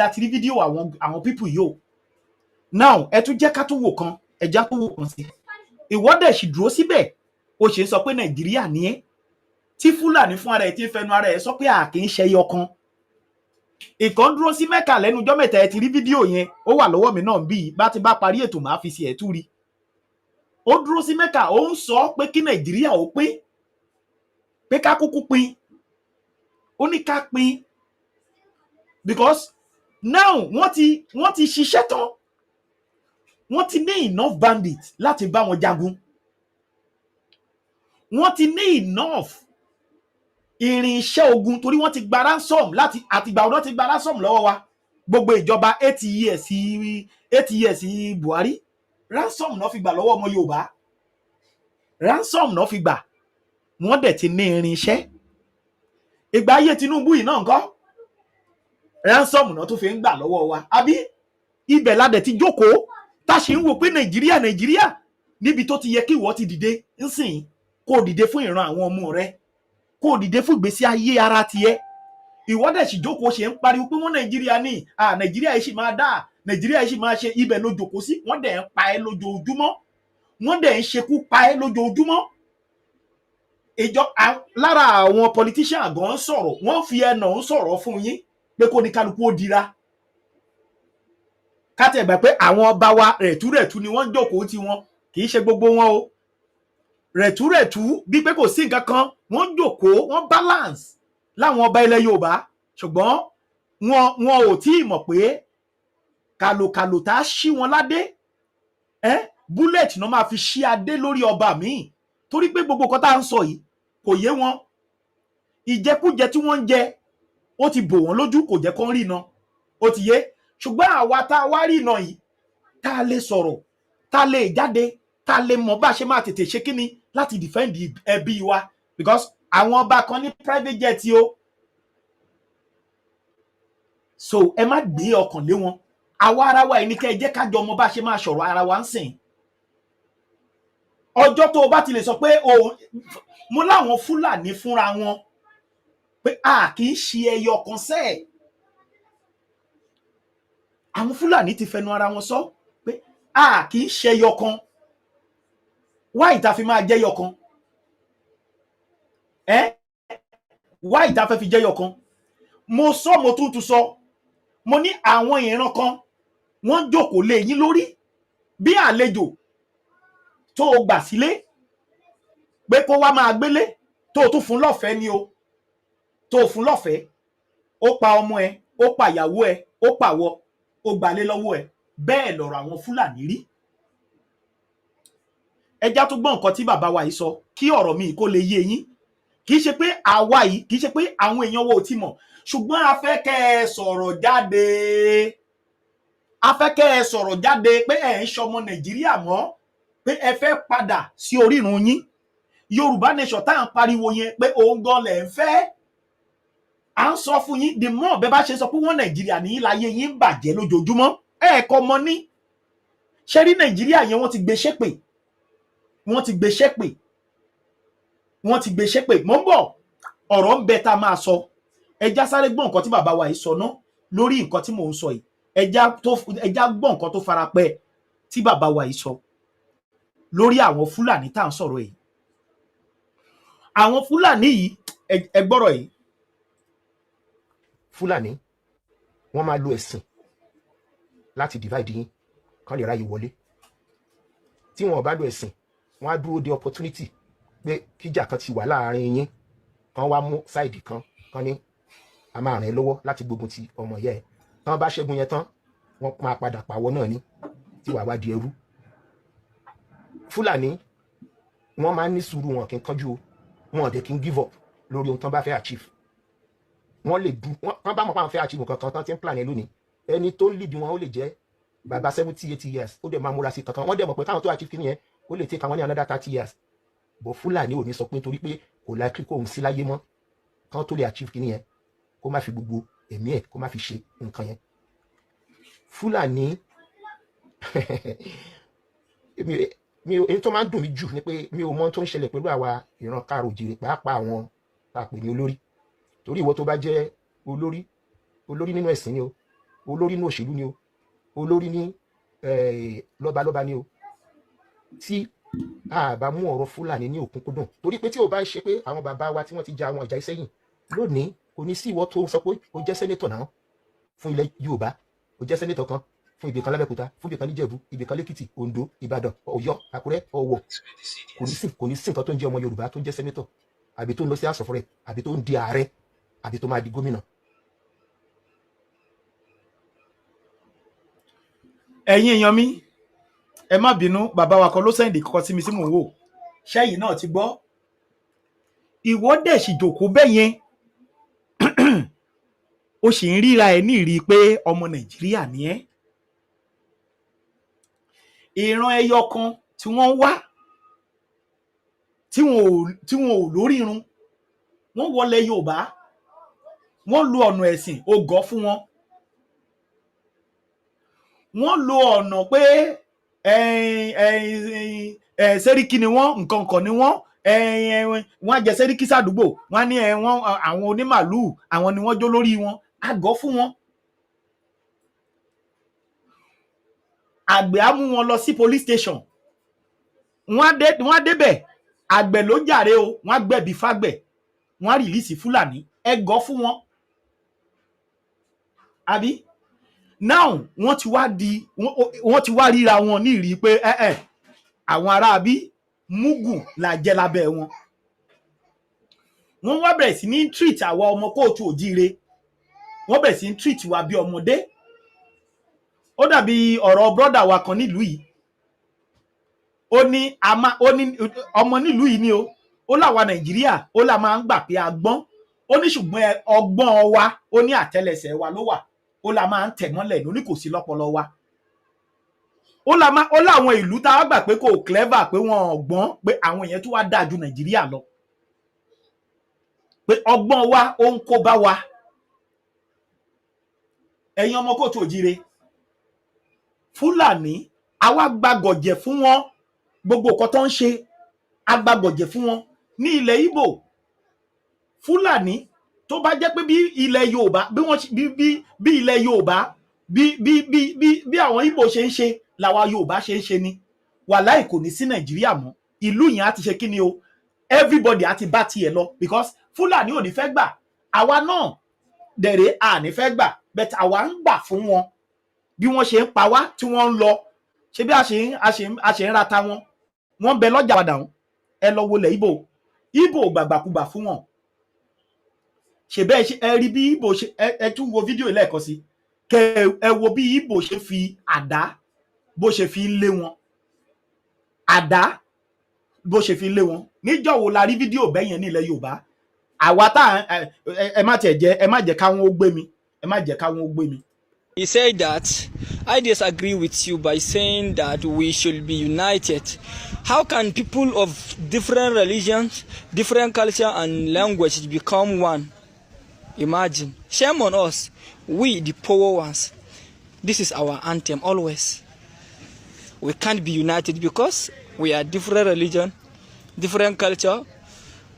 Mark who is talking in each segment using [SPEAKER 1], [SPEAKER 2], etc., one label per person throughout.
[SPEAKER 1] láti rí fídíò àwọn people yìí o. Now ẹ tún jẹ́ ká tún wò kan, ẹja tún wò kan sí. Ìwọ́dẹ̀ sì dúró síbẹ̀ ó ṣe sọ pé Nàìjíríà ni ẹ́, tí Fúlàní fún ara ẹ̀ tí ń fẹnu ara ẹ̀ sọ pé a kì í ṣe ẹyọ kan. Ìkan dúró sí Mẹ́kà lẹ́nu ọjọ́ mẹ́ta, ẹ ti rí fídíò yẹn, ó wà lọ́wọ́ mi náà bí bá ti bá parí ètò máa fi sí ẹ̀ tú rí. Ó dúró sí Mẹ́kà, ó ń sọ pé kí Nàìjíríà ó pín, pé ká kúkú pín, ó ní ká pín because now wọ́n ti ṣiṣẹ́ tán, wọ́n ti ní enough bandit láti bá wọn jagun, wọ́n ti ní enough irinṣẹ́ ogun torí wọ́n ti gba ransom láti àtìgbà ọ̀dọ́ ti gba ransom lọ́wọ́ wa gbogbo ìjọba 8 years Buhari ransom náà fi gbà lọ́wọ́ ọmọ Yorùbá, ransom náà fi gbà, wọ́n dẹ̀ ti ní irinṣẹ́. Ìgbà ayé Tinubu yìí náà ńkọ́ ransom náà tó fi ń gbà lọ́wọ́ wa, àbí ibẹ̀ la dẹ̀ ti jókòó tá ṣe ń wò pé Nàìjíríà níbi tó ti yẹ kí ìwọ ti dìde ńsìn, kó dìde fún ìran àwọn ọmọ rẹ, kó dìde fún ìgbésí ayé ara tiẹ̀. Ìwọ dẹ̀ sì jókòó ṣe ń pariwo pé wọ́n Nàìjíríà ní Nàìjíríà yìí sì máa dá, Nàìjíríà yìí sì máa ṣe, ibẹ̀ ló jókòó sí, wọ́n dẹ̀ ń pa ẹ́ lójoojúmọ́, wọ́n dẹ̀ ń ṣekú pa ẹ́ lójoojúmọ́. Lára àwọn politician gan sọ̀rọ̀, wọ́n fi ẹnà ń sọ̀rọ̀ fún yín pé kó ní kálukú ó dira. Káti ẹ̀gbà pé àwọn ọba wa rẹ̀túrẹ̀tú ni wọ́n jókòó tí wọn, kì í ṣe gbogbo wọn o. Rẹ̀túrẹ̀tú bí pé kò sí nǹkan kan, wọ́n jókòó, wọ́n balance láwọn ọba ilẹ̀ Yorùbá, ṣùgbọ́n wọn ò tí ì mọ̀ pé kàlòkàlò tá ṣí wọn ládé, bullet náà máa fi ṣí adé lórí ọba míì, torí pé gbogbo nǹkan tá à ń sọ yìí kò yé wọn. Ìjẹkújẹ tí wọ́n ń jẹ ó ti bò wọ́n lójú, kò jẹ́ kó ń rí iná, ó ti yé. Ṣùgbọ́n àwa tá a wá rí iná yìí, tá a lè sọ̀rọ̀, tá a lè jáde, tá a lè mọ̀ bá a ṣe máa tètè ṣe kíni láti defend ẹbí wa, because àwọn ọba kan ní private jet o. So ẹ má gbé ọkàn lé wọn, àwa ara wa yìí ni kẹ́ ẹ jẹ́ ká jọ mọ̀ bá a ṣe máa sọ̀rọ̀ ara wa ń sìn. Ọjọ́ tó o bá ti lè sọ pé mo láwọn Fúlàní fúnra wọn pé a kì í ṣe ẹyọ kan sẹ́ẹ̀. Àwọn Fúlàní ti fẹnu ara wọn sọ pé a kì í ṣe ẹyọ kan. Why ìta fi máa jẹ́ ẹyọ kan? Why ìta fẹ́ fi jẹ́ ẹyọ kan? Mo sọ, mo tún sọ, mo ní àwọn ìran kan wọ́n jókòó lé yín lórí bí àlejò tó o gbà sílé pé kó wá máa gbélé, tó o tún fún lọ́fẹ̀ẹ́ ni o, tó o fún lọ́fẹ̀ẹ́, ó pa ọmọ ẹ, ó pa ìyàwó ẹ, ó pàwọ, ó gbalé lọ́wọ́ ẹ. Bẹ́ẹ̀ lọ̀rọ̀ àwọn Fúlàní rí. Ẹjá tún gbọ́ nǹkan tí bàbá wa yìí sọ kí ọ̀rọ̀ mi kó lè yé yín. Kì í ṣe pé àwa yìí, kì í ṣe pé àwọn èèyàn wo ò ti mọ̀, ṣùgbọ́n a fẹ́ kẹ́ ẹ sọ̀rọ̀ jáde, a fẹ́ kẹ́ ẹ sọ̀rọ̀ jáde pé ẹ ń ṣọmọ Nàìjíríà mọ́, pé ẹ fẹ́ padà sí orírun yín. Yorùbá nation tá à ń pariwo yẹn pé òun gan lẹ̀ ń fẹ́. À ń sọ fún yín, the more bẹ́ẹ̀ bá ṣe sọ pé wọ́n Nàìjíríà ní láyé yín ń bàjẹ́ lójoojúmọ́, ẹ̀ẹ̀kọ́ mọ ní. Ṣé rí Nàìjíríà yẹn wọ́n ti gbé ṣépè, wọ́n ti gbé ṣépè, wọ́n ti gbé ṣépè. Mò ń bọ̀, ọ̀rọ̀ ń bẹ tá a máa sọ. Ẹjá sáré gbọ́ nǹkan tí bàbá wa yìí sọ ná lórí nǹkan tí mò ń sọ yìí. Ẹjá gbọ́ nǹkan tó fara pẹ́ tí bàbá wa yìí sọ lórí àwọn Fúlàní tá à ń sọ̀rọ̀ yìí. Àwọn Fúlàní yìí, ẹ gbọ́rọ̀ yìí.
[SPEAKER 2] Fúlàní wọ́n máa lo ẹ̀sìn láti divide yín kán lè ráyè wọlé. Tí wọn ò bá lo ẹ̀sìn, wọ́n á dúró de opportunity pé kíjà kan ti wà láàrin yín, kán wá mú sáìdì kan ní a máa ràn ẹ́ lọ́wọ́ láti gbógun ti ọmọ ìyá ẹ̀. Tán bá ṣẹ́gun yẹn tán, wọ́n máa padà pàwọ́ náà ní tí wàá wá di ẹrú. Fúlàní wọ́n máa ń ní sùúrù, wọn kì í kánjú o, wọn ò dẹ̀ kí ń give up lórí ohun tán bá fẹ́ achieve. Wọ́n lè dùn, wọ́n bá mọ̀ pé àwọn fẹ́ achieve kankan tán tí ń plan ẹ lónìí. Ẹni tó ń lead wọn ó lè jẹ́ bàbá 70-80 years, ó dẹ̀ máa múra sí kankan. Wọ́n dẹ̀ mọ̀ pé káwọn tó achieve kí nìyẹn ó lè take àwọn ní another 30 years. Bọ̀ Fúlàní ò ní sọ pé nítorí pé kò likely kó òun sí láyé mọ́ kán tó lè achieve kí nìyẹn kó má fi gbogbo ẹ̀mí ẹ̀ kó má fi ṣe nǹkan yẹn. Fúlàní èyí tó máa ń dùn mí jù ni pé mi ò mọ tó ń ṣẹlẹ̀ pẹ̀lú àwa ìran káàrọ̀ òjìrè, pàápàá àwọn tá a pè ní olórí. Torí ìwọ tó bá jẹ́ olórí nínú ẹ̀sìn ni o, olórí ní òṣèlú ni o, olórí ní lọ́balọ́ba ni o, tí a bá mú ọ̀rọ̀ Fúlàní ní òkúnkúndùn, torí pé tí o bá ṣe pé àwọn bàbá wa tí wọ́n ti ja àwọn ìjà ìsẹ́yìn lónìí, kò ní sí ìwọ tó sọ pé o jẹ́ sẹ́nétọ̀ náà fún ilẹ̀ Yorùbá, o jẹ́ sẹ́nétọ̀ kan fún ibìkan l'Abẹ́òkúta, fún ibìkan l'Ìjẹ̀bú, ibìkan l'Èkìtì, Oǹdó, Ìbàdàn, Ọ̀yọ́, Àkúrẹ́, Ọ̀wọ̀, kò ní sí nǹkan tó ń jẹ́ ọmọ Yorùbá tó ń jẹ́ sẹ́nétọ̀, àbí tó ń lọ sí House of Rep, àbí tó ń di ààrẹ, àbí tó máa di gómìnà.
[SPEAKER 1] ẹ̀yin èèyàn mi, ẹ má bínú, bàbá wa kan ló sẹ́ndì kọ́kọ́ sí mi sí mò ń wò, ṣẹ́yìn náà ti gbọ́. Ìwọ dẹ̀ sì jòkó bẹ́ẹ̀ yẹn ó sì ń ríra ẹ ní ìrí pé ọmọ Nàìjíríà ni ẹ́. Ìran ẹyọ kan tí wọ́n wá tí wọn ò lórí irun, wọ́n wọlé Yorùbá, wọ́n lo ọ̀nà ẹ̀sìn, ó gọ́ fún wọn. Wọ́n lo ọ̀nà pé sẹ́ríkì ni wọ́n, nǹkan kan ni wọ́n, wọ́n á jẹ sẹ́ríkì sàdúgbò, wọ́n á ní àwọn onímàlúù àwọn ni wọ́n jó lórí wọn, á gọ́ fún wọn. Àgbẹ̀ á mú wọn lọ sí police station, wọ́n á débẹ̀, àgbẹ̀ ló jàre o, wọ́n á gbẹ̀bí fágbẹ̀, wọ́n á rìlíìsì Fúlàní, ẹ gọ́ fún wọn. Àbí now wọ́n ti wá ríra wọn ní ìrí pé àwọn aráabí múgùn là jẹ́ lábẹ́ wọn. Wọ́n wá bẹ̀rẹ̀ sí ní treat àwa ọmọ kóòtù òjíire, wọ́n bẹ̀rẹ̀ sí ní treat wa bí ọmọdé. Ó dàbí ọ̀rọ̀ brọ́dà wa kan nílùú yìí, ó ní ọmọ nílùú yìí ni ó láwa Nàìjíríà, ó là máa ń gbà pé a gbọ́n, ó ní ṣùgbọ́n ọgbọ́n wa ó ní àtẹ́lẹsẹ̀ wa ló wà, ó là máa ń tẹ̀ mọ́lẹ̀ lóní kò sí lọ́pọlọ wa. Ó láwọn ìlú tá a gbà pé kò clever, pé wọn ọgbọ́n, pé àwọn èèyàn tó wá dáa ju Nàìjíríà lọ, pé ọgbọ́n wa ó ń kó bá wa. Ẹ̀yin ọmọ kóòtù òjíire, Fúlàní àwa gbàgọ̀jẹ̀ fún wọn, gbogbo nǹkan tó ń ṣe agbàgọ̀jẹ̀ fún wọn. Ní ilẹ̀ Ìgbò, Fúlàní tó bá jẹ́ pé bí ilẹ̀ Yorùbá bí ilẹ̀ Yorùbá bí àwọn Ìgbò ṣe ń ṣe làwa Yorùbá ṣe ń ṣe ni, wàláì kò ní sí Nàìjíríà mọ́. Ìlú yẹn á ti ṣe kí ni o, everybody á ti bá tiẹ̀ lọ, because Fúlàní ò ní fẹ́ gbà, àwa náà dẹ̀rẹ̀ à ní fẹ́ gbà, but àwa ń gbà fún wọn. Bí wọ́n ṣe ń pa wá tí wọ́n ń lọ, ṣe bí a ṣe ń rata wọn, wọ́n bẹ lọ́jà padà wọn. Ẹ lọ wọlé Ìgbò gbàgbàkúgbà fún wọn. Ṣe bẹ́ẹ̀ ẹ rí bí Ìgbò ṣe, ẹ tún wo fídíò lẹ́ẹ̀kan sí, kẹ ẹ wo bí Ìgbò ṣe fi àdá bó ṣe fi lé wọn, àdá bó ṣe fi lé wọn. Níjọ́ wo la rí fídíò bẹ́yẹn ní ilẹ̀ Yorùbá? Àwa tá ẹ má jẹ́ káwọn ó gbé mi, ẹ má jẹ́ káwọn ó gbé mi.
[SPEAKER 3] He said that I disagree with you by saying that we should be united. How can people of different religions, different culture and languages become one? Imagine. Shame on us. We, the poor ones. This is our anthem always. We can't be united because we are different religion, different culture,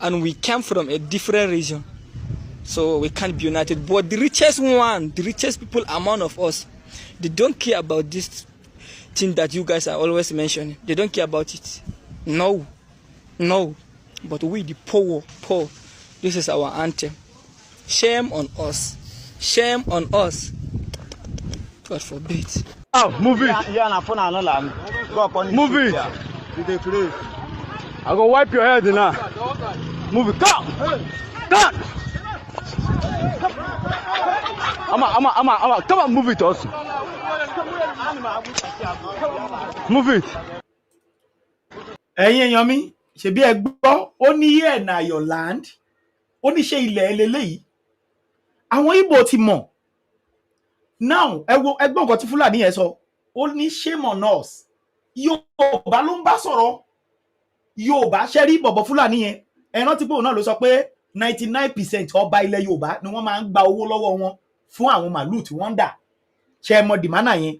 [SPEAKER 3] and we came from a different region. So we can't be united. But the richest one, the richest people among of us, they don't care about this thing that you guys are always mentioning. They don't care about it. No. But we, the poor, this is our anthem. Shame on us. Shame on us. God forbid.
[SPEAKER 4] Oh, move it. Move it. I go wipe your head now. Move it. Come. Come on, move it also. Move it.
[SPEAKER 1] Ẹ̀yin èèyàn mi, ṣebí ẹ gbọ́, ó ní here na your land, ó ní ṣe ilẹ̀ eléyìí. Àwọn Ìgbò ti mọ̀. Now, ẹgbọ́n nǹkan tí Fúlàní yẹn sọ, ó ní shame on us. Yorùbá ló ń bá sọ̀rọ̀. Yorùbá ṣe rí bọ̀bọ̀ Fúlàní yẹn. Ẹ rántí pé òun náà ló sọ pé 99% ọba ilẹ̀ Yorùbá ni wọ́n máa ń gba owó lọ́wọ́ wọn fún àwọn màlúù tí wọ́n ń dà. Ṣé ẹ mọ dìmánà yẹn?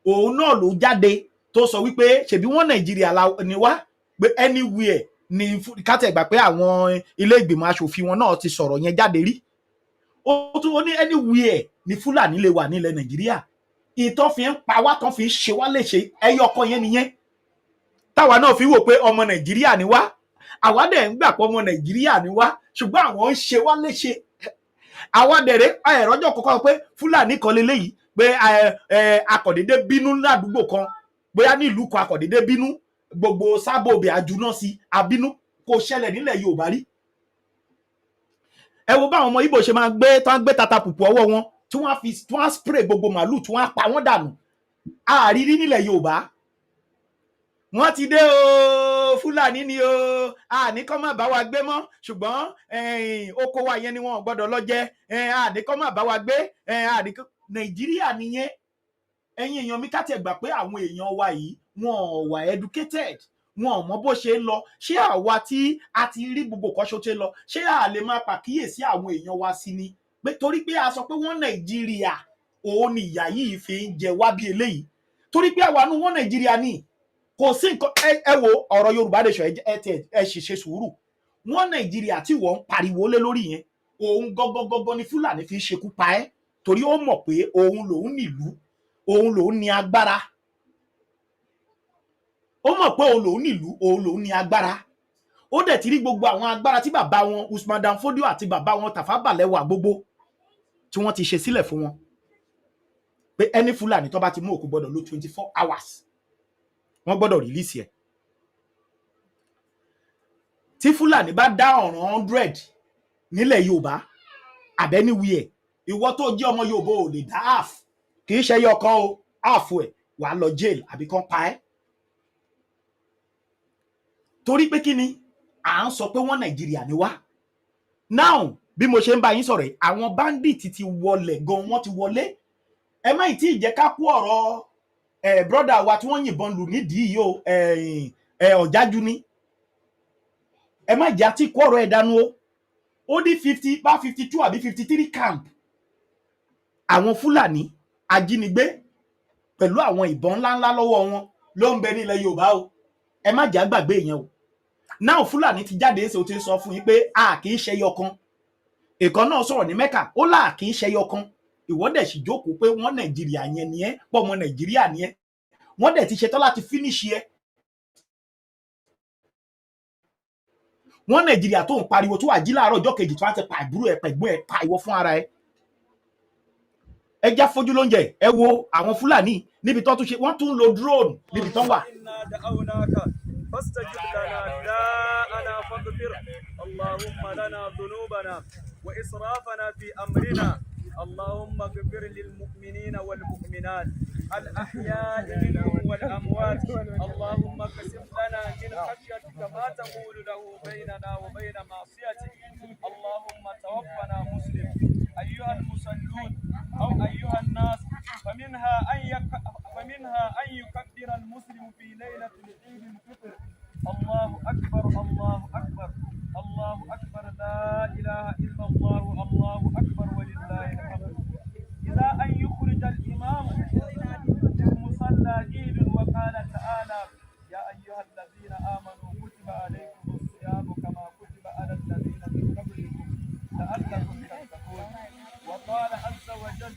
[SPEAKER 1] Òun náà ló jáde tó sọ wípé ṣebí wọ́n Nàìjíríà ni wá, pé anywhere ni kátẹ̀ gbà pé àwọn ilé ìgbìmọ̀ aṣòfin wọn náà ti sọ̀rọ̀ yẹn jáde rí. ó tún ó ní anywhere ní Fúlàní lè wà nílẹ̀ Nàìjíríà ìtọ́ fi ń pa wá tán fi ń ṣe wá léṣe ẹyọ kan yẹn nìyẹn táwa náà fi wò pé ọmọ Nàìjíríà ni wá àwa dẹ̀ ń gbà pé ọmọ Nàìjíríà ni wá ṣùgbọ́n àwọn ń ṣe wá léṣe àwa dẹ̀rẹ̀ ẹ̀rọ́jọ́ kọ́kọ́ pé Fúlàní kan leléyìí pé akọ̀dédé bínú ládùúgbò kan bóyá ní ìlú kan akọ̀dédé bínú gbogbo sábòbè àjùná sí abínú kò ṣẹlẹ̀ nílẹ̀ Yorùbá rí ẹ wo báwọn ọmọ Ìgbò ṣe máa gbé tata pùpù ọwọ́ wọn tí wọ́n spray gbogbo màálù tí wọ́n pa wọ́n dànù àrírí nílẹ̀ Yorùbá wọ́n ti dé o Fúlàní ni o àní kọ́ má bá wa gbé mọ́ ṣùgbọ́n oko wa yẹn ni wọ́n gbọ́dọ̀ lọ jẹ àní kọ́ má bá wa gbé Nàìjíríà nìyẹn ẹ̀yin èèyàn mi ká tiẹ̀ gbà pé àwọn èèyàn wa yìí wọn ò wà educated wọn ò mọ bó ṣe ń lọ ṣé àwa tí a ti rí gbogbo kan ṣó ṣe lọ ṣé a lè máa pàkíyèsí àwọn èèyàn wa sí ni pé torí pé a sọ pé wọ́n Nàìjíríà òun ni ìyà yìí fi ń jẹ wá bí eléyìí torí pé àwa nu wọ́n Nàìjíríà ni kò sí nǹkan ẹ wo ọ̀rọ̀ Yorùbá lè sọ ẹ ṣe sùúrù wọ́n Nàìjíríà tí wọ́n ń pariwo lé lórí yẹn òun gọ́gọ́gọ́gọ́ ni Fúlàní fi ń ṣekú pa ẹ́ torí ó mọ̀ pé òun lòun nílùú òun lòun ní agbára ó mọ̀ pé òun lòun nílùú òun lòun ní agbára ó dẹ̀ ti rí gbogbo àwọn agbára tí bàbá wọn Usman Dan Fodio àti bàbá wọn Tafawa Balewa gbogbo tí wọ́n ti ṣe sílẹ̀ fún wọn pé ẹni Fúlàní tó bá ti mú òkú gbọ́dọ̀ lò 24 hours wọ́n gbọ́dọ̀ release ẹ̀ tí Fúlàní bá dá ọ̀ràn 100 nílẹ̀ Yorùbá abẹ́niwìẹ̀ ìwọ tó jẹ́ ọmọ Yorùbá ò lè dá half kì í ṣe yọ kan o half ẹ̀ wà lọ jail àbí kan pa ẹ́ torí pé kí ni à ń sọ pé wọ́n Nàìjíríà ni wá now bí mo ṣe ń bá yín sọ̀rọ̀ àwọn bandit ti wọlé gan wọ́n ti wọlé ẹ má ì tí ì jẹ́ ká kú ọ̀rọ̀ brother wa tí wọ́n yìnbọn lù nídìí yìí o Ọ̀jájú ni ẹ má jẹ́ àti kú ọ̀rọ̀ ẹ̀ dànù o ó ní 52 àbí 53 camp àwọn Fúlàní ajínigbé pẹ̀lú àwọn ìbọn ńláńlá lọ́wọ́ wọn ló ń bẹ nílẹ̀ Yorùbá o ẹ má jẹ́ àgbàgbé yẹn o náà Fúlàní ti jáde ṣe o ti sọ fún yín pé a kì í ṣe yọkan ìkan náà sọ̀rọ̀ ní Mẹ́kà ó là kì í ṣe yọkan ìwọ dẹ̀ sì jókòó pé wọ́n Nàìjíríà yẹn ni ẹ́ pọ̀ mọ́ Nàìjíríà ni ẹ́ wọ́n dẹ̀ ti ṣetán láti finish ẹ́ wọ́n Nàìjíríà tó ń pariwo tó wà jí láàárọ̀ ọjọ́ kejì tó wá ti pa ìbúrò ẹ̀ pẹ̀gbọ́n ẹ̀ pa ìwọ fún ara ẹ̀ ẹ já fojú lóúnjẹ ẹ wo àwọn Fúlàní níbi tó tún ṣe wọ́n tún lo drone níbi tó wà.
[SPEAKER 5] فاستجب لنا داءنا فاغفر اللهم لنا ذنوبنا وإسرافنا في أمرنا اللهم اغفر للمؤمنين والمؤمنات الأحياء منهم والأموات اللهم اقسم لنا من خشيتك ما تقول له بيننا وبين معصيتك اللهم توفنا مسلم أيها المصلون أو أيها الناس فمنها أن يكبر المسلم في ليلة العيد الفطر الله أكبر الله أكبر الله أكبر لا إله إلا الله الله أكبر ولله الحمد إلى أن يخرج الإمام مصلى عيد وقال تعالى يا أيها الذين آمنوا كتب عليكم الصيام كما كتب على الذين من قبلكم لعلكم تتقون وقال عز وجل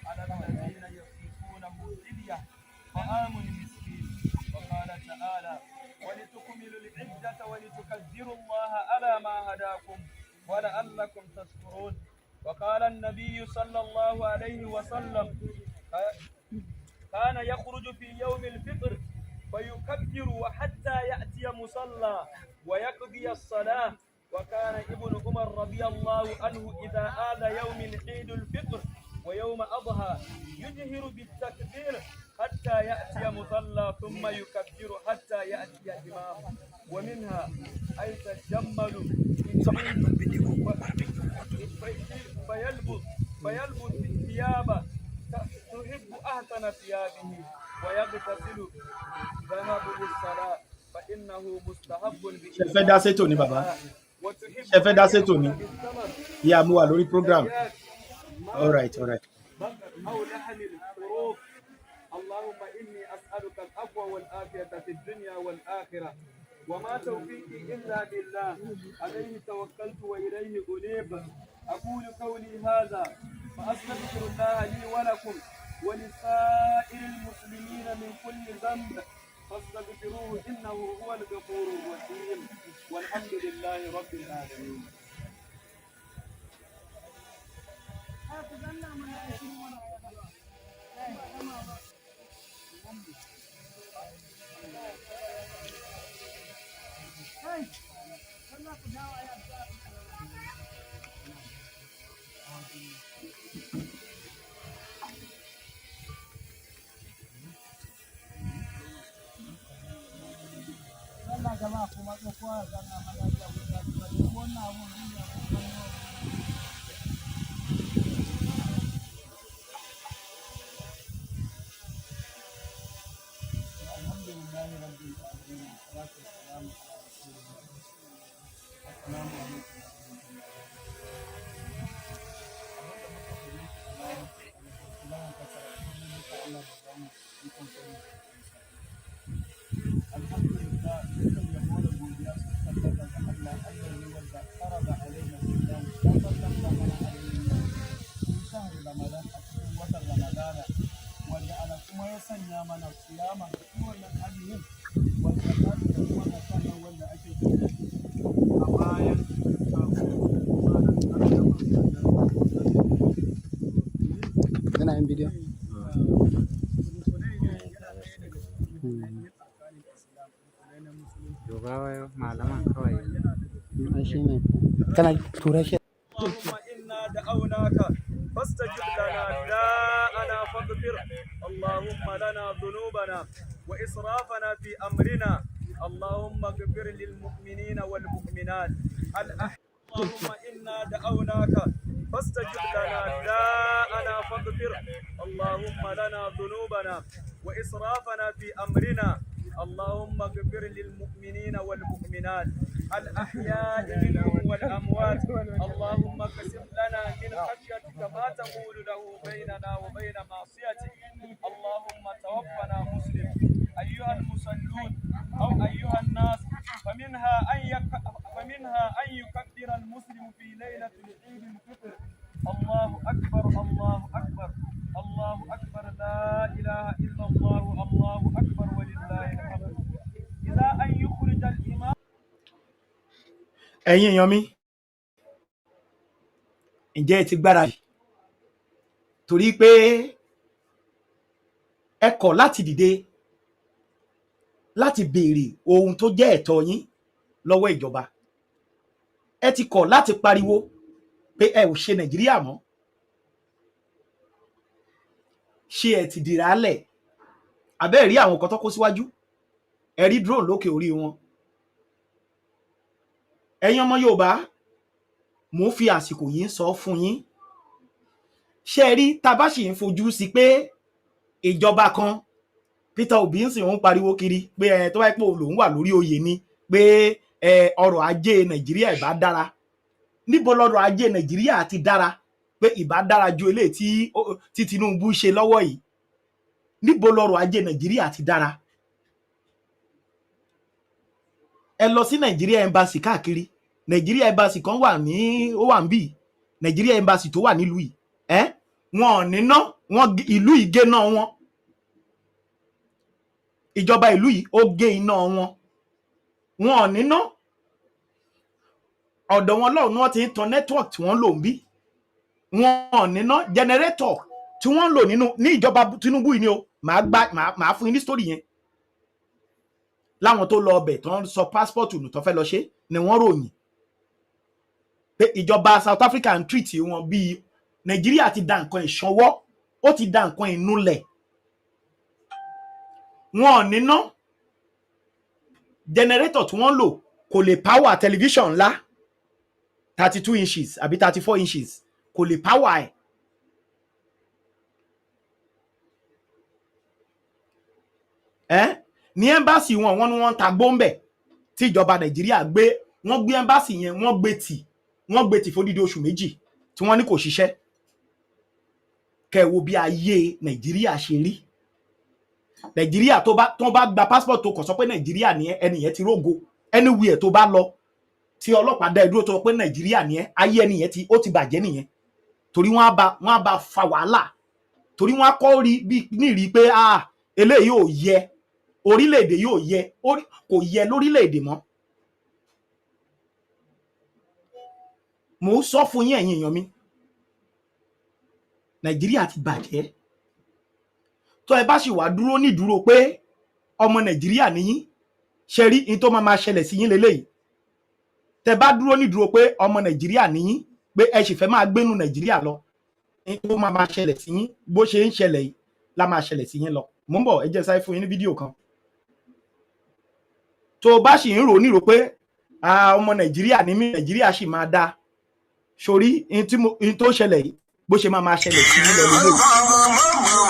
[SPEAKER 5] على الذين يطيقونه فدية طعام مسكين وقال تعالى ولتكملوا العدة ولتكبروا الله على ما هداكم ولعلكم تشكرون وقال النبي صلى الله عليه وسلم كان يخرج في يوم الفطر فيكبر وحتى يأتي مصلى ويقضي الصلاة وكان ابن عمر رضي الله عنه إذا آذى يوم عيد الفطر ويوم أضحى يجهر بالتكبير حتى يأتي مصلى ثم يكبر حتى يأتي إمام ومنها أي تجمل فيلبس الثياب تحب أحسن ثيابه ويغتسل ذهب للصلاة فإنه مستحب
[SPEAKER 1] ṣe dá sétò ní bàbá ṣe fẹ́ dá sétò ní yà mú wà lórí program all right
[SPEAKER 5] أو لحم الخروف اللهم إني أسألك العفو والعافية في الدنيا والآخرة وما توفيقي إلا بالله عليه توكلت وإليه أنيب أقول قولي هذا فأستغفر الله لي ولكم ولسائر المسلمين من كل ذنب فاستغفروه إنه هو الغفور الرحيم والحمد لله رب العالمين.
[SPEAKER 6] Kana yin bidiyo?
[SPEAKER 7] malaman kawai.
[SPEAKER 6] Shi ne. Kana tura shi.
[SPEAKER 5] اللهم إنا دعوناك فاستجب لنا دعاءنا فاغفر اللهم لنا ذنوبنا وإسرافنا في أمرنا اللهم اغفر للمؤمنين والمؤمنات اللهم إنا دعوناك فاستجب لنا دعاءنا فاغفر اللهم لنا ذنوبنا وإسرافنا في أمرنا اللهم اغفر للمؤمنين والمؤمنات الأحياء منهم والأموات اللهم اقسم لنا من خشيتك ما تقول له بيننا وبين معصيتك اللهم توفنا مسلم أيها المصلون أو أيها الناس فمنها أن يكبر المسلم في ليلة العيد الفطر الله أكبر الله أكبر الله أكبر لا إله إلا الله الله أكبر ولله الحمد إلى أن يخرج الإمام.
[SPEAKER 1] ẹ̀yin èèyàn mi ǹjẹ́ ẹ ti gbáradì torí pé ẹ kọ̀ láti dìde láti béèrè ohun tó jẹ́ ẹ̀tọ́ yín lọ́wọ́ ìjọba ẹ ti kọ̀ láti pariwo pé ẹ ò ṣe Nàìjíríà mọ́ ṣé ẹ ti dìrálẹ̀ abẹ́ rí àwọn kan tó kó síwájú ẹ rí drone lókè orí wọn ẹ̀yin ọmọ Yorùbá mo fi àsìkò yìí sọ fún yín ṣé rí tá bá sì ń fojú sí pé ìjọba kan Peter Obi ń sìn ń pariwo kiri pé tó bá pé òun wà lórí oyè ni pé ọrọ̀ ajé Nàìjíríà ìbá dára níbo lọ́rọ̀ ajé Nàìjíríà ti dára pé ìbá dára ju eléyìí tí Tinubu ṣe lọ́wọ́ yìí níbo lọ́rọ̀ ajé Nàìjíríà ti dára ẹ lọ sí Nàìjíríà embassy káàkiri Nàìjíríà embassy kan wà ní ó wà níbí Nàìjíríà embassy tó wà nílùú yìí wọn ò níná wọn ìlú yìí gé náà wọn ìjọba ìlú yìí ó gé iná wọn wọn ò níná ọ̀dọ̀ wọn lọ́hùn ni wọ́n ti ń tan network tí wọ́n lò ń bí wọn ò níná generator tí wọ́n ń lò ní ìjọba Tinubu yìí ni o màá fún yín ní story yẹn láwọn tó lọ ọbẹ̀ tó ń sọ passport nù tó fẹ́ lọ ṣe ni wọ́n ròyìn pé ìjọba South Africa ń treat wọn bíi Nàìjíríà ti da nǹkan ìṣanwọ́ ó ti da nǹkan ìnulẹ̀ wọn ò níná generator tí wọ́n lò kò lè power television ńlá 32 inches àbí 34 inches kò lè power ẹ̀ ní embassy wọn ni wọ́n ta gbóǹbẹ tí ìjọba Nàìjíríà gbé wọ́n gbé embassy yẹn wọ́n gbé tì fódìdí oṣù méjì tí wọ́n ní kò ṣiṣẹ́ kẹ́ wo bí ayé Nàìjíríà ṣe rí Nàìjíríà tó bá gba passport tó kàn sọ pé Nàìjíríà ni ẹnìyẹn ti rógo anywhere tó bá lọ tí ọlọ́pàá dá ẹ dúró tó pé Nàìjíríà ni ẹ ayé ẹni yẹn ó ti bàjẹ́ nìyẹn torí wọ́n á bá fa wàhálà torí wọ́n á kọ́ rí bí nírí pé eléyìí ò yẹ orílẹ̀-èdè yóò yẹ kò yẹ lórílẹ̀-èdè mọ́. mo sọ fún yín ẹ̀yin èèyàn mi Nàìjíríà ti bàjẹ́ tó ẹ bá sì wá dúró nídúró pé ọmọ Nàìjíríà nìyí ṣe rí in tó máa ṣẹlẹ̀ sí yín lélẹ́yìí tẹ bá dúró nídúró pé ọmọ Nàìjíríà nìyí pé ẹ sì fẹ́ máa gbénu Nàìjíríà lọ in tó máa ṣẹlẹ̀ sí yín bó ṣe ń ṣẹlẹ̀ yìí la máa ṣẹlẹ̀ sí yín lọ. Mo ń bọ̀ ẹ jẹ́ sáré fún yín ní fídíò kan tó bá sì ń rò nírò pé ọmọ Nàìjíríà ní mí Nàìjíríà sì máa dáa sórí in tó ṣẹlẹ̀ yìí bó ṣe máa ṣẹlẹ̀ sí yín lọ lélẹ́yìí.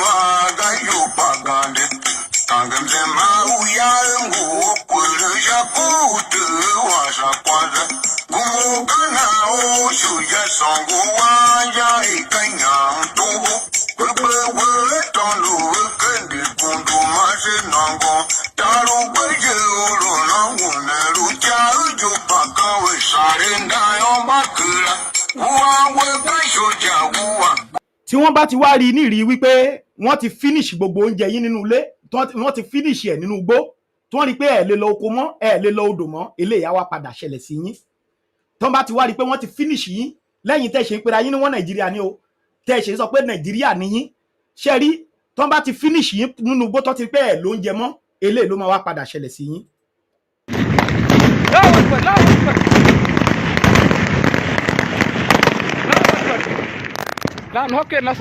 [SPEAKER 1] Tí wọ́n bá ti wá rí ní rí wípé wọ́n ti finish gbogbo oúnjẹ yín nínú ilé wọ́n ti finish ẹ̀ nínú igbó tí wọ́n rí pé ẹ̀ lè lọ oko mọ́ ẹ̀ lè lọ odò mọ́ eléyà wá padà ṣẹlẹ̀ sí yín tí wọ́n bá ti wá rí pé wọ́n ti finish yín lẹ́yìn tẹ́ ṣe ń pera yín ní wọ́n Nàìjíríà ni o tẹ́ ṣe sọ pé Nàìjíríà ni yín ṣe rí tí wọ́n bá ti finish yín nínú igbó tó ti pé ẹ̀ lóúnjẹ mọ́ eléyìí ló máa wá padà ṣẹlẹ̀ sí yín.
[SPEAKER 4] لا نهكي الناس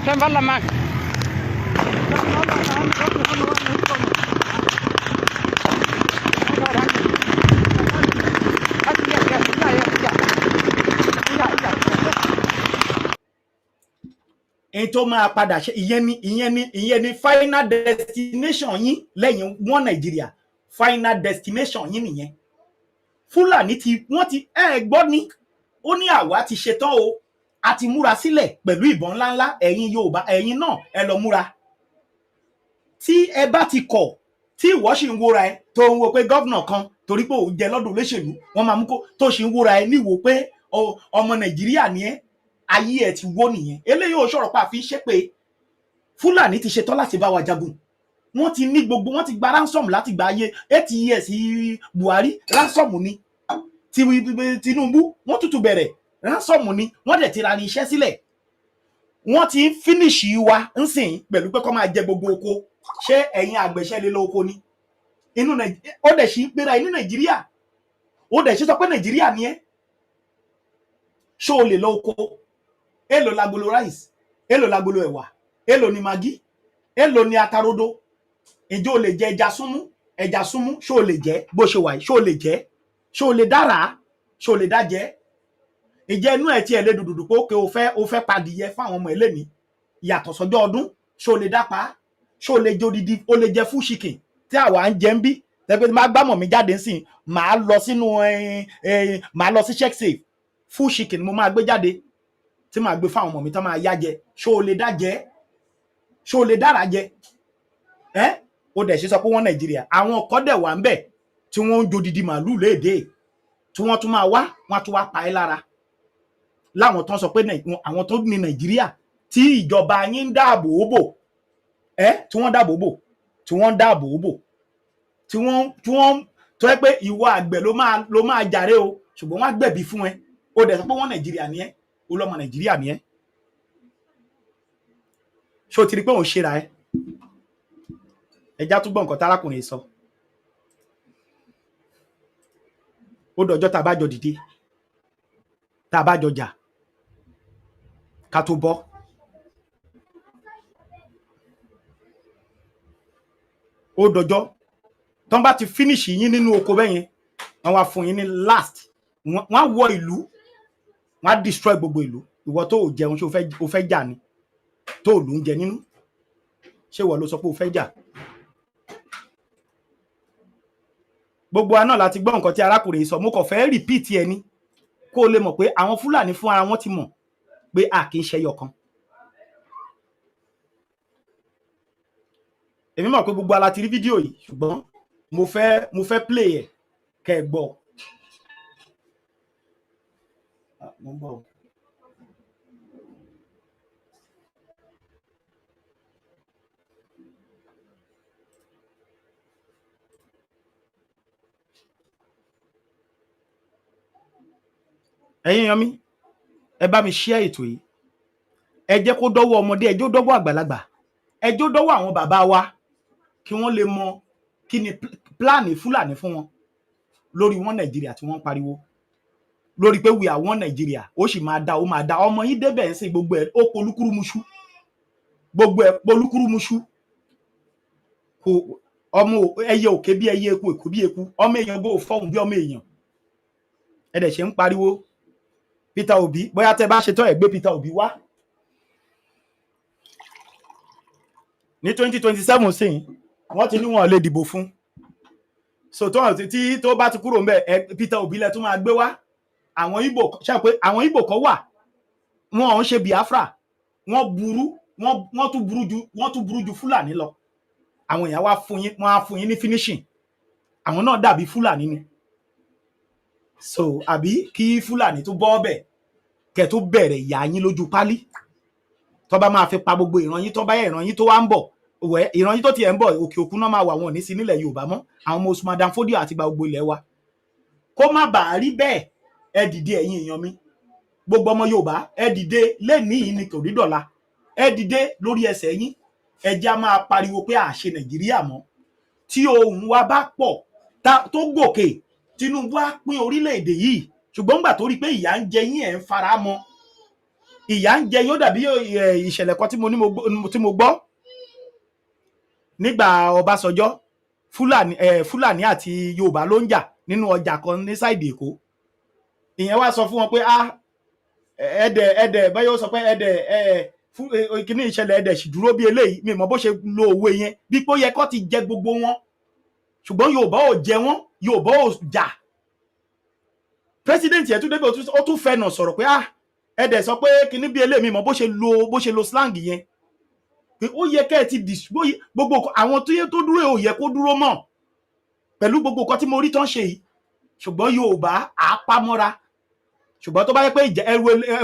[SPEAKER 4] كم والله معك
[SPEAKER 1] ẹni tó máa padà ṣe ìyẹn ni final destination yín lẹ́yìn wọn Nàìjíríà final destination yín nìyẹn. Fúlàní wọ́n ti gbọ́ ní ó ní àwa ti ṣetán o a ti múra sílẹ̀ pẹ̀lú ìbọn ńláńlá ẹ̀yin Yorùbá ẹ̀yin náà ẹ lọ múra. Tí ẹ bá ti kọ̀ tí ìwọ sì ń wóra ẹ tó ń wo pé gọ́vnà kan torí pé òun jẹ lọ́dún olóṣèlú wọ́n máa mú kó tó sì ń wóra ẹ níwò pé ọmọ Nàìjíríà ni ẹ ayé ẹ ti wó nìyẹn. Eléyìí ò sọ̀rọ̀ pa àfi ṣépè Fúlàní ti ṣetán láti bá wa jagun wọ́n ti ní gbogbo wọ́n ti gba ransom láti gba ayé 8 years Buhari ransom ni Tinubu wọ́n tútù bẹ̀rẹ̀ ransom ni wọ́n dẹ̀ ti ra ní iṣẹ́ sílẹ̀ wọ́n ti finish wa ń sìn pẹ̀lú pé kó máa jẹ gbogbo oko ṣé ẹ̀yin àgbẹ̀ṣẹ́ lé lóko ni inú ó dẹ̀ sì gbéra inú Nàìjíríà ó dẹ̀ sì sọ pé Nàìjíríà ni ẹ́ ṣó o lè lọ oko èlò lagolo rice èlò lagolo ẹ̀wà èlò ni magi èlò ni atarodo ǹjẹ́ o lè jẹ ẹja súnmú ṣó o lè jẹ bó ṣe wà yìí ṣó o lè jẹ ṣó o lè dára ṣó o lè dájẹ ǹjẹ́ inú ẹ̀ tí ẹ̀ lè dùdùdù pé ókè o fẹ́ padìyẹ fáwọn ọmọ ẹlẹ́ni yàtọ̀ sọ́jọ́ ọdún ṣó o lè dápa ṣó o lè jẹ odidi o lè jẹ full chicken tí àwa ń jẹ ń bí tẹ́gbẹ́ tí máa gbámọ̀ mi jáde ńsìn máa lọ sínú máa lọ sí check safe full chicken mo máa gbé jáde tí máa gbé fáwọn ọmọ mi tán máa yá jẹ ṣó o lè dá jẹ ṣó o lè dára jẹ ó dẹ̀ ṣe sọ pé wọ́n Nàìjíríà àwọn ọkọ̀ dẹ̀ wà ń bẹ̀ tí wọ́n ń jodidi màálùú léde tí wọ́n tún máa wá wọ́n tún wá pa ẹ́ lára láwọn tán sọ pé àwọn tó ní Nàìjíríà tí ìjọba yín ń dáàbò bò tí wọ́n dáàbò bò tí wọ́n dáàbò bò tí wọ́n tó yẹ pé ìwọ àgbẹ̀ ló máa jàre o ṣùgbọ́n wọ́n á gbẹ̀bí fún ẹ ó dẹ̀ sọ pé wọ́n Nàìjíríà ni ẹ́ ó lọ́mọ Nàìjíríà ni ẹ́ ṣó ti rí pé òun ṣera ẹ́ ẹjá túbọ̀ nǹkan tárákùnrin sọ ó dọjọ́ tá a bá jọ dìde tá a bá jọ jà ká tó bọ́ ó dọjọ́ tán bá ti finish yín nínú oko bẹ́yẹn wọ́n wá fún yín ní last wọ́n á wọ ìlú wọ́n á destroy gbogbo ìlú ìwọ tó ò jẹun ṣé o fẹ́ jà ni tó ò lóúnjẹ nínú ṣé ìwọ ló sọ pé o fẹ́ jà gbogbo wa náà láti gbọ́ nǹkan tí arákùnrin sọ mo kàn fẹ́ repeat ẹni kó o lè mọ̀ pé àwọn Fúlàní fún ara wọn ti mọ̀ pé a kì í ṣe ẹyọkan. èmi mọ̀ pé gbogbo ala ti rí fídíò yìí ṣùgbọ́n mo fẹ́ play ẹ̀ kẹ́ ẹ gbọ́. ẹ̀yin yan mi ẹ bá mi share ètò yìí ẹ jẹ́ kó dọ́wọ́ ọmọdé ẹ jẹ́ ó dọ́wọ́ àgbàlagbà ẹ jẹ́ ó dọ́wọ́ àwọn bàbá wa kí wọ́n lè mọ kí ni pláàni Fúlàní fún wọn lórí wọn Nàìjíríà tí wọ́n pariwo lórí pé we are one Nàìjíríà ó sì máa da ó máa da ọmọ yìí débẹ̀ ń sìn gbogbo ẹ̀ ó polúkúrúmuṣú gbogbo ẹ̀ polúkúrúmuṣú kò ọmọ ẹyẹ òkè bí ẹyẹ eku èkó bí eku ọmọ èèyàn bó fọhùn bí ọmọ èèyàn ẹ dẹ̀ ṣe ń pariwo Peter Obi bóyá tẹ bá ṣe tán ẹ gbé Peter Obi wá ní 2027 sìn wọ́n ti ní wọn lè dìbò fún so tó bá ti kúrò ńbẹ̀ Peter Obi lẹ tún máa gbé wá àwọn Ìgbò ṣe pé àwọn Ìgbò kan wà wọn ò ń ṣe Biafra wọ́n tún burú ju Fúlàní lọ àwọn èèyàn wọ́n á fún yín ní finishing àwọn náà dàbí Fúlàní ni so àbí kí Fúlàní tó bọ́ ọbẹ̀ kẹ́ tó bẹ̀rẹ̀ ìyà yín lójú pálí tó bá máa fi pa gbogbo ìran yín tó bá yẹ ìran yín tó wá ń bọ̀ wẹ́ ìran yín tó tiẹ̀ ń bọ̀ òkè òkun náà máa wà wọn ní sí nílẹ̀ Yorùbá mọ́ àwọn ọmọ Usman Dan Fodio àti gba gbogbo ilẹ̀ wa kó má bàa rí bẹ́ẹ̀ ẹ dìde ẹ̀yin èèyàn mi gbogbo ọmọ Yorùbá ẹ dìde lẹ́ni yìí ni tòrí dọ̀la ẹ dìde lórí ẹsẹ̀ yín ẹ jẹ́ á máa pariwo pé à ṣe Nàìjíríà mọ́ tí ohùn wa bá pọ̀ tó gòkè Tinubu á pín orílẹ̀-èdè yìí ṣùgbọ́n gbà tó rí pé ìyà ń jẹ yín ẹ̀ ń fara mọ́ ìyà ń jẹ yín ó dàbí ìṣẹ̀lẹ̀ kan tí mo gbọ́ nígbà Ọbásanjọ́ Fúlàní àti Yorùbá ló ń jà nínú ọjà kan ní sáìdì Èkó ìyẹn wá sọ fún wọn pé ẹ̀dẹ̀ báyọ̀ sọ pé kíní ìṣẹ̀lẹ̀ ẹ̀dẹ̀ sì dúró bí eléyìí mi mọ̀ bó ṣe lo òwe yẹn bí pé ó yẹ kó ti jẹ gbogbo wọn ṣùgbọ́n Yorùbá ò jẹ wọn Yorùbá ò jà president yẹn tún débi ó tún fẹnà sọ̀rọ̀ pé ẹ̀dẹ̀ sọ pé kíní bí eléyìí mi mọ̀ bó ṣe lo slang yẹn pé ó yẹ kẹ́ ẹ ti gbogbo àwọn tó dúró ò yẹ kó dúró mọ́ pẹ̀lú gbogbo nǹkan tí mo rí tán ṣe yìí ṣùgbọ́n Yorùbá àpamọ́ra ṣùgbọ́n tó bá yẹ pé ẹ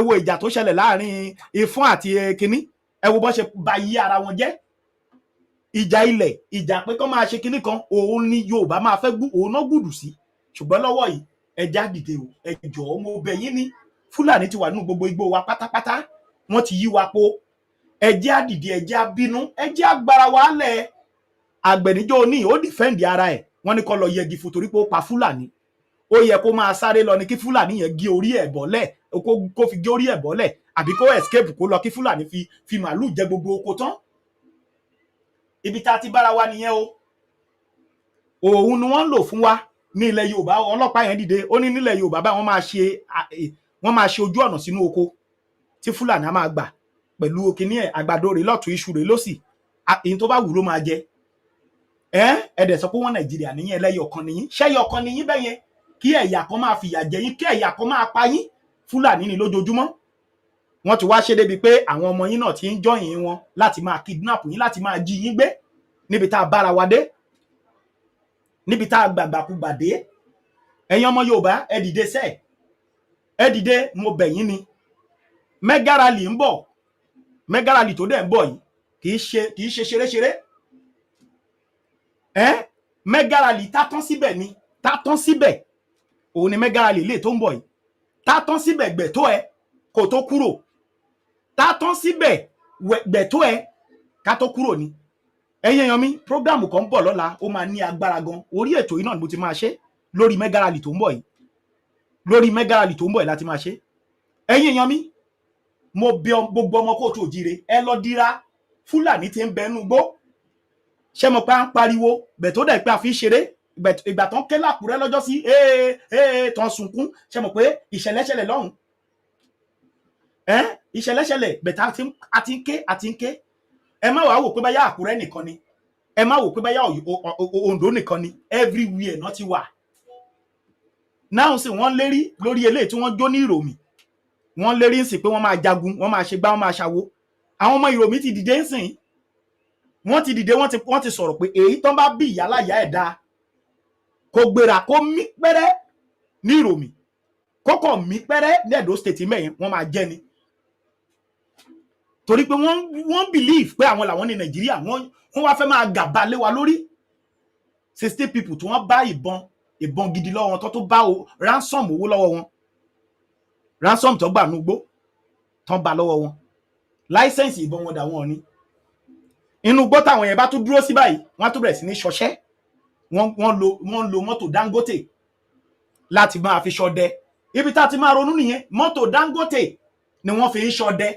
[SPEAKER 1] wo ìjà tó ṣẹlẹ̀ láàrin Ifọ̀n àti kínní ẹ wo bó ṣe ba yí ara wọn jẹ́ ìjà ilẹ̀ ìjà pé kán máa ṣe kínní kan òun ni Yorùbá máa fẹ́ òun náà gbùdù sí ṣùgbọ́n lọ́wọ́ yìí ẹ já dìde o ẹ jọ̀ọ́ mo bẹ̀ yín ní Fúlàní ti wà nínú gbogbo igbó wa pátápátá wọ́n ti yí wa po ẹ jẹ́ á dìde ẹ jẹ́ á bínú ẹ jẹ́ á gbára wa lẹ̀ àgbẹ̀níjọ́ ní ó dìfẹ́ǹdì ara ẹ̀ wọ́n ní kó lọ yẹgi fún torí pé ó pa Fúlàní ó yẹ kó máa sáré lọ ní kí Fúlàní yẹn gé orí ẹ̀ bọ́lẹ̀ kó fi gé orí ẹ̀ bọ́lẹ̀ àbí kó escape kó lọ kí Fúlàní fi màálù jẹ gbogbo oko tán ibi tá a ti bára wa nìyẹn o òun ni wọ́n ń lò fún wa ní ilẹ̀ Yorùbá ọlọ́pàá yẹn dìde ó ní nílẹ̀ Yorùbá báyìí wọ́n máa ṣe ojú ọ̀nà sínú oko tí Fúlàní á máa gbà pẹ̀lú kíní ẹ̀ àgbàdo rẹ̀ lọ́tún iṣu rẹ̀ lọ́sì èyí tó bá wù ló máa jẹ ẹ̀ẹ́dẹ̀ sọ pé wọ́n Nàìjíríà níyẹn ẹlẹ́yọ̀kan níyìn ṣẹ́yọ̀kan níyìn bẹ́yẹn kí ẹ̀yà kan máa fìyà jẹ yín kí ẹ̀yà kan máa pa yín Fúlàní ní lójoojúmọ́ wọ́n ti wá ṣe débi pé àwọn ọmọ yín náà ti ń jọyìn wọn láti máa kidnap yín láti máa jí yín gbé níbi tá a bára wa dé níbi tá a gbàgbàkúgbà dé ẹ̀yin ọmọ Yorùbá ẹ dìde sẹ́ ẹ dìde mo bẹ̀ yín ni mega rally ń bọ̀ mega rally tó dẹ̀ ń bọ̀ yìí kì í ṣe ṣeréṣeré mega rally tátán síbẹ̀ ni tátán síbẹ̀ òun ni mega rally lè tó ń bọ̀ yìí tátán síbẹ̀ gbẹ̀tọ́ ẹ kò tó kúrò tátán síbẹ̀ gbẹ̀tọ́ ẹ ká tó kúrò ni ẹ̀yin èèyàn mi program kan ń bọ̀ lọ́la ó máa ní agbára gan orí ètò yìí náà ni mo ti máa ṣe lórí mega rally tó ń bọ̀ yìí lórí mega rally tó ń bọ̀ yìí láti máa ṣe ẹ̀yin èèyàn mi mo bẹ̀ gbogbo ọmọ kóòtù òjire ẹ lọ dira Fúlàní tí ń bẹnu gbó ṣé mo pa ń pariwo bẹ̀tọ́ dẹ̀ pé a fi ṣeré ìgbà tán ké lákùrẹ́ lọ́jọ́ sí tán sunkún ṣe mọ̀ pé ìṣẹ̀lẹ̀ṣẹlẹ̀ lọ́hùn ìṣẹ̀lẹ̀ṣẹlẹ̀ bẹ̀tà àti ń ké ẹ má wàá wò pé báyà Àkúrẹ́ nìkan ni ẹ má wò pé báyà Oǹdó nìkan ni everywhere náà ti wà náà sì wọ́n lérí lórí eléyìí tí wọ́n jó ní ìròmì wọ́n lérí ń sìn pé wọ́n máa jagun wọ́n máa ṣe gbá wọ́n máa ṣàwo àwọn ọmọ ìròmì ti dìde ń sìn wọ́n ti dìde wọ́n ti sọ̀rọ̀ pé èyí tán bá bí ìyáláyà ẹ̀ dáa kó gbéra kó mí pẹ́rẹ́ ní ìròmì kókò mí pẹ́rẹ́ ní Ẹdó state mẹ́yìn wọ́n máa jẹ́ ni torí pé wọ́n believe pé àwọn làwọn ní Nàìjíríà wọ́n wá fẹ́ máa gàba lé wa lórí 60 people tí wọ́n bá ìbọn gidi lọ́wọ́ wọn tó bá ransom owó lọ́wọ́ wọn ransom tó gbà núgbó tán bá lọ́wọ́ wọn láísẹ̀nsì ìbọn wọn dà wọ́n ní inú gbó táwọn yẹn bá tún dúró sí báyìí wọ́n tún bẹ̀rẹ̀ sí ní ṣọṣẹ́ wọ́n lo mọ́tò Dangote láti máa fi ṣọdẹ ibi tá ti máa ronú nìyẹn mọ́tò Dangote ni wọ́n fi ń ṣọdẹ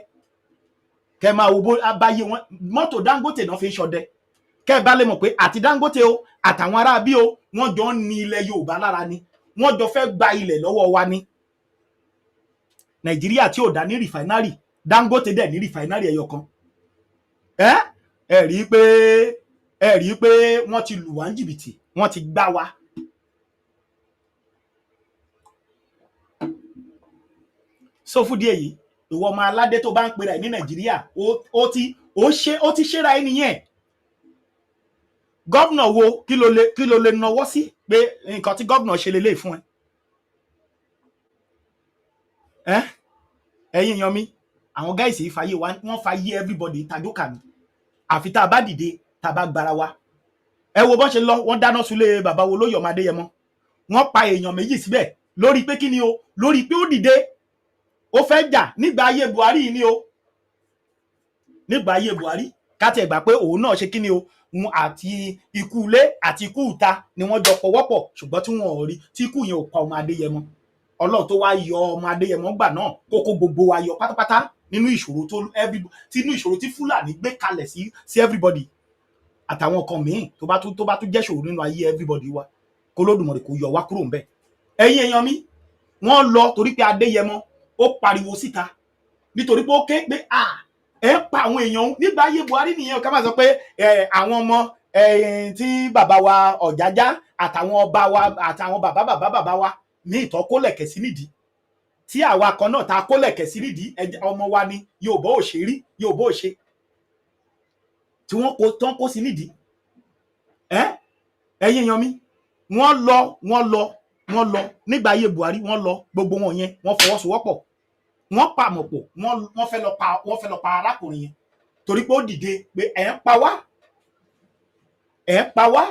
[SPEAKER 1] kẹ́ máa wo bó abáyé wọn mọ́tò Dangote náà fi ń ṣọdẹ kẹ́ bá lè mọ̀ pé àti Dangote o àtàwọn ará bí o wọ́n jọ ń ní ilẹ̀ Yorùbá lára ni wọ́n jọ fẹ́ gba ilẹ̀ lọ́wọ́ wa ni Nàìjíríà tí ò dá ní rìfáínárì Dangote dẹ̀ ní rìfáínárì ẹyọ kan ẹ rí i pé wọ́n ti lù wá ní jìbìtì wọ́n ti gbá wa so fún díẹ̀ yìí ìwọ ọmọ aládé tó bá ń pera ẹ̀ ní Nàìjíríà ó ti ṣera ẹ nìyẹn gọ́vnà wo kí ló lè nawọ́ sí pé nǹkan tí gọ́vnà ṣe lélẹ̀ fún ẹ ẹ̀yin yan mi àwọn gáìsì fàyè wọ́n fàyè everybody tajókà mi àfi tá a bá dìde tá a bá gbára wa ẹ wo bọ́n ṣe lọ wọ́n dáná súlé bàbá wo lóyè ọmọ Adéyẹmọ wọ́n pa èèyàn méjì síbẹ̀ lórí pé kí ni o lórí pé ó dìde ó fẹ́ jà nígbà ayé Buhari ni o nígbà ayé Buhari káti ẹ̀gbà pé òun náà ṣe kí ni o òun àti ikú ilé àti ikú ìta ni wọ́n jọ pọ̀wọ́pọ̀ ṣùgbọ́n tí wọ́n ò rí tí ikú yẹn ò pa ọmọ Adéyẹmọ Ọlọ́run tó wá yọ ọmọ Adéyẹmọ gbà náà kókó gbogbo wa yọ pátápátá nínú ìṣòro tí Fúlàní gbé kalẹ̀ sí everybody àtàwọn kan míì tó bá tún jẹ́ ṣòro nínú ayé everybody wa kó Lódùmarè kó yọ wá kúrò ńbẹ̀ ẹ̀yin èèyàn mi wọ́n lọ torí pé Adéyẹmọ ó pariwo síta nítorí pé ó ké pé ẹ pa àwọn èèyàn nígbà ayé Buhari nìyẹn ká máa sọ pé àwọn ọmọ tí bàbá wa Ọ̀jájá àtàwọn ọba wa àtàwọn bàbá wa ní ìtọ́ kólẹ̀kẹ̀ sí nídìí tí àwa kan náà ta kólẹ̀kẹ̀ sí nídìí ọmọ wa ni Yorùbá ò ṣe rí Yorùbá ò ṣe tí wọ́n tán kó sí nídìí ẹ̀yin èèyàn mi wọ́n lọ nígbà ayé Buhari wọ́n lọ gbogbo wọn yẹn wọ́n fọwọ́sowọ́pọ̀ wọ́n pàmọ̀pọ̀ wọ́n fẹ́ lọ pa arákùnrin yẹn torí pé ó dìde pé ẹ̀ ń pa wá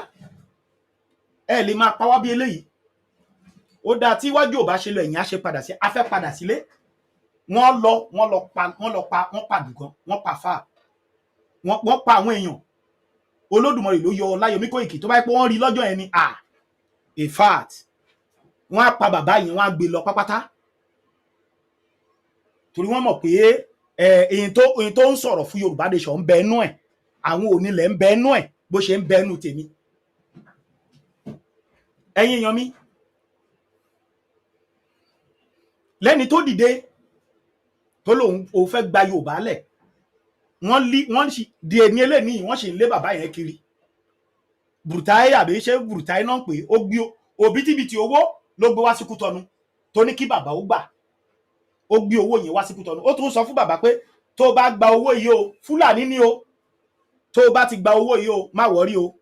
[SPEAKER 1] ẹ̀ lè máa pa wá bí eléyìí ó dáa tí iwájú ò bá ṣe lọ ẹ̀yìn á ṣe padà sí afẹ́ padà sílé wọ́n pa dùgán wọ́n pa fáà wọ́n pa àwọn èèyàn Olódùmarè ló yọ Láyọ̀mí Kóìkì tó bá yẹ pé wọ́n rí lọ́jọ́ yẹn ni in fact wọ́n á pa bàbá yẹn wọ́n á gbé lọ pápátá torí wọ́n mọ̀ pé èyí tó ń sọ̀rọ̀ fún Yorùbá nation ń bẹ ẹnu ẹ̀ àwọn onílẹ̀ ń bẹ ẹnu ẹ̀ bó ṣe ń bẹ ẹnu tèmi ẹ̀yin èèyàn mi lẹ́ni tó dìde tó lòun ò fẹ́ gba Yorùbá lẹ̀ wọ́n di ẹni eléyìí wọ́n sì ń lé bàbá yẹn kiri Burtai àbí ṣé Burtai náà pé ó gbé òbítíbitì owó ló gbé wá sí Kútọ̀nù tó ní kí bàbá ó gbà ó gbé owó yẹn wá sí Kútọ̀nù ó tún sọ fún bàbá pé tó bá gba owó yìí o Fúlàní ni o tó bá ti gba owó yìí o má wọrí o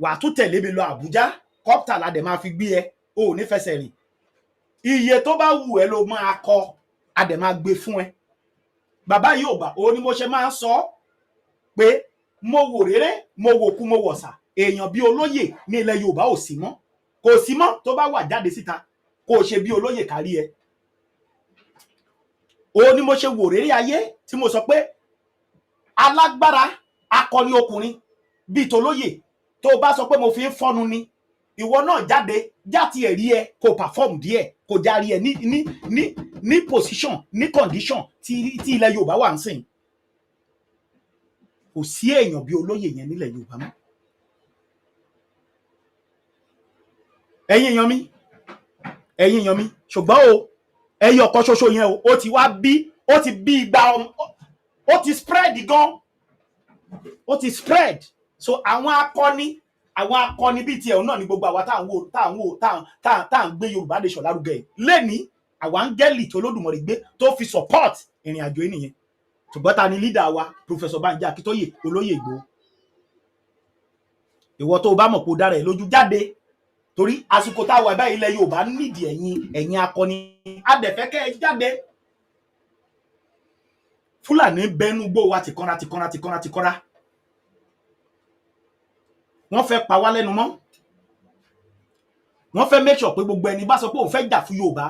[SPEAKER 1] wà tún tẹ̀lé mi lọ Àbújá kọ́pítà la dẹ̀ máa fi gbé ẹ o ò ní fẹsẹ̀ rìn iye tó bá wù ẹ́ ló máa kọ a dẹ̀ máa gbé fún ẹ bàbá yìí ò gbà ó ní mo ṣe máa ń sọ pé mo wò réré mo wò kú mo wọ̀sà èèyàn bí olóyè ní ilẹ̀ Yorùbá ò sí mọ́ kò sí mọ́ tó bá wà jáde síta kò ṣe bí olóyè kárí ẹ ó ní mo ṣe wò réré ayé tí mo sọ pé alágbára akọni ọkùnrin bíi tolóyè tó bá sọ pé mo fi ń fọ́nu ni ìwọ náà jáde játi ẹ̀ rí ẹ kò perform díẹ̀ kò járí ẹ ní position ní condition tí ilẹ̀ Yorùbá wà ń sìn kò sí èèyàn bí olóyè yẹn nílẹ̀ Yorùbá mọ́ ẹ̀yin èèyàn mi ṣùgbọ́n o ẹyọ kan ṣoṣo yẹn o ó ti wá bí ó ti bí igba ó ti spread gan ó ti spread so àwọn akọni àwọn akọni bíi tiẹ̀ náà ni gbogbo àwa tá à ń gbé Yorùbá nation lárugẹ lẹ́ni àwọn áńgẹ́lì tó Olódùmarè gbé tó fi support ìrìn àjò yìí nìyẹn ṣùgbọ́n ta ni leader wa Professor Banji Akíntóyè olóyè Ìgbòho. ìwọ tó o bá mọ̀ pé o dára ẹ̀ lójú jáde torí àsìkò tá a wà báyìí ilẹ̀ Yorùbá nídìí ẹ̀yin akọni adẹ̀fẹ́kẹ́ ẹ jáde. Fúlàní bẹnu gbó wa tìkanra wọ́n fẹ́ pa wá lẹ́nu mọ́ wọ́n fẹ́ make sure pé gbogbo ẹni bá sọ pé òun fẹ́ jà fún Yorùbá